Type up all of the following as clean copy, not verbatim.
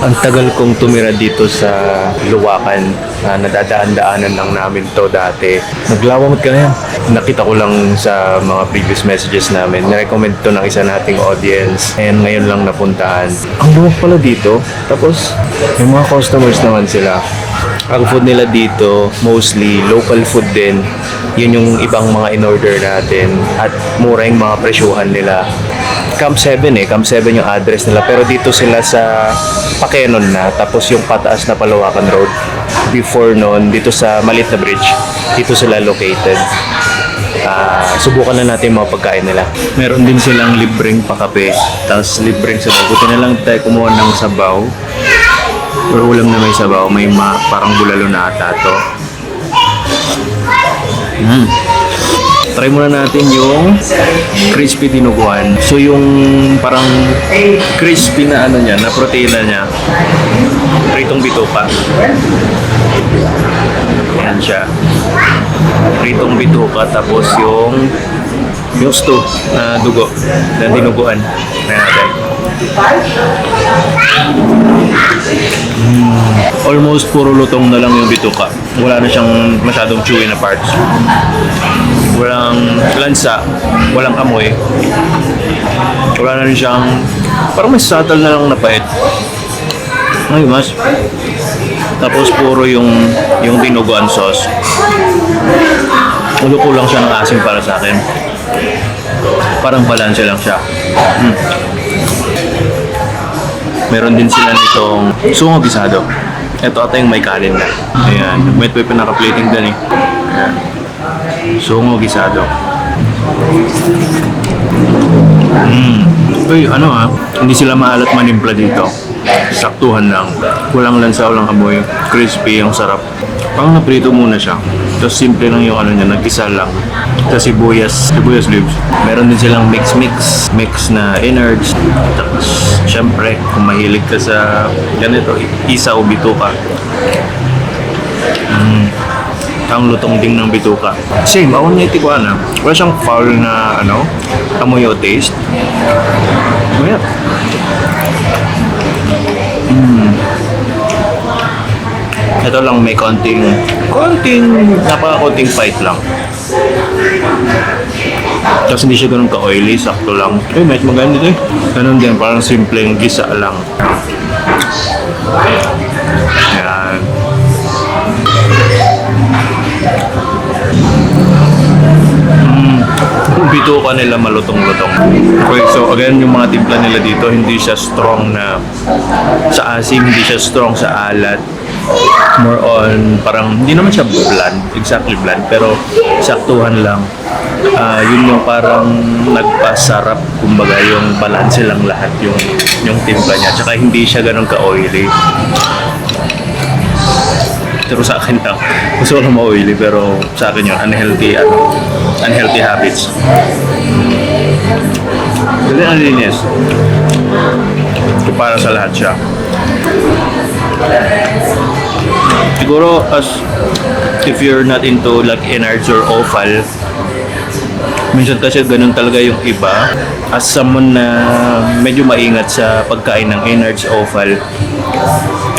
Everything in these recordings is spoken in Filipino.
Ang tagal kong tumira dito sa Luwakan. Nadadaan-daanan lang namin to dati. Naglawamot ka na yan. Nakita ko lang sa mga previous messages namin. Nirecommend to ng isa nating audience. And ngayon lang napuntahan. Ang luwak pala dito. Tapos, may mga customers naman sila. Ang food nila dito, mostly local food din. Yun yung ibang mga in-order natin. At mura yung mga presyuhan nila. Camp 7 Camp 7 yung address nila. Pero dito sila sa Pakenon na. Tapos yung pataas na Palawakan Road. Before noon, dito sa Maliit na Bridge. Dito sila located. Subukan na natin yung mga pagkain nila. Meron din silang libreng pakape. Tapos libreng sabaw. Buti na lang tayo kumuha ng sabaw. Or ulam na may sabaw. May parang bulalo na ata to. Try muna natin yung crispy dinuguan. So yung parang crispy na ano niya, na proteina niya. Pritong bituka. Yan siya. Pritong bituka tapos yung stew na dugo na dinuguan. Ayan natin. Almost puro lutong na lang yung bituka. Wala na siyang masyadong chewy na parts. Walang lansa, walang amoy. Wala na rin siyang parang may subtle na lang na pait. Ay, mas. Tapos puro yung dinuguan sauce. Ulo lang siya ng asim para sa akin. Parang balanse lang siya. Meron din sila nitong sumo gisado. Ito ata yung may kanin na. Ayan, may pinaka-plating din Ayan. Sumo gisado. Uy, hindi sila maalat manimpla dito. Saktuhan lang. Walang lansa, walang amoy. Crispy, yung sarap. Parang naprito muna siya. Tapos simple lang yung niya, nag-isa lang. Tapos sibuyas leaves. Meron din silang mix na innards. Tapos, syempre, kung mahilig ka sa ganito, isa o bituka. Ang lutong ding ng bituka. Same, ako na itikuan Wala siyang foul na amoy o taste. Yeah. Ito lang may konting fight lang. Tapos hindi siya ganun ka-oily, sakto lang. Medyo maganda dito Ganun din, parang simpleng gisa lang. Yan. Bituka nila malutong-lutong. Okay, so again, yung mga timpla nila dito, hindi siya strong na sa asim, hindi siya strong sa alat. More on, parang, hindi naman siya exactly bland, pero saktuhan lang. Yun yung parang nagpasarap, kumbaga yung balance lang lahat yung timpla niya. Tsaka hindi siya ganun ka-oily. Pero sa akin lang, gusto ko na ma-oily, pero sa akin yun, unhealthy habits. Kasi ang linis. So, para sa lahat siya. Siguro, if you're not into like innards or offal, minsan kasi ganun talaga yung iba. As someone na medyo maingat sa pagkain ng innards, offal,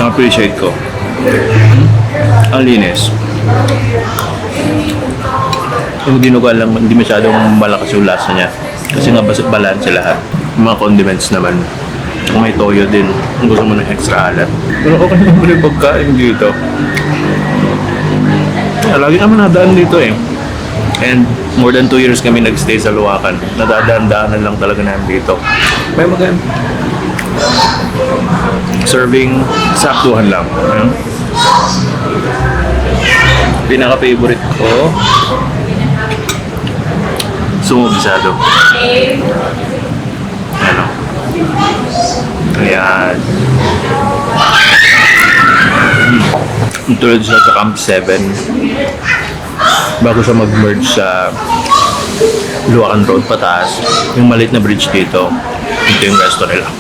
appreciate ko. Ang linis. Yung dinuguan lang, hindi masyadong malakas yung lasa niya. Kasi nga balance lahat. Yung mga condiments naman. Kung may toyo din, kung gusto mo ng extra alat. Pero okay naman yung pagkain dito. Lagi naman nadaan dito And more than 2 years kami nagstay sa Luwakan. Nadadaan-daanan lang talaga namin dito. May serving, saktuhan lang. Pinaka-favorite ko, sumo gisado. Ayan. Tulad siya sa Camp 7. Bago siya mag-merge sa Luwakan Road pataas, yung maliit na bridge dito, ito yung resto nila.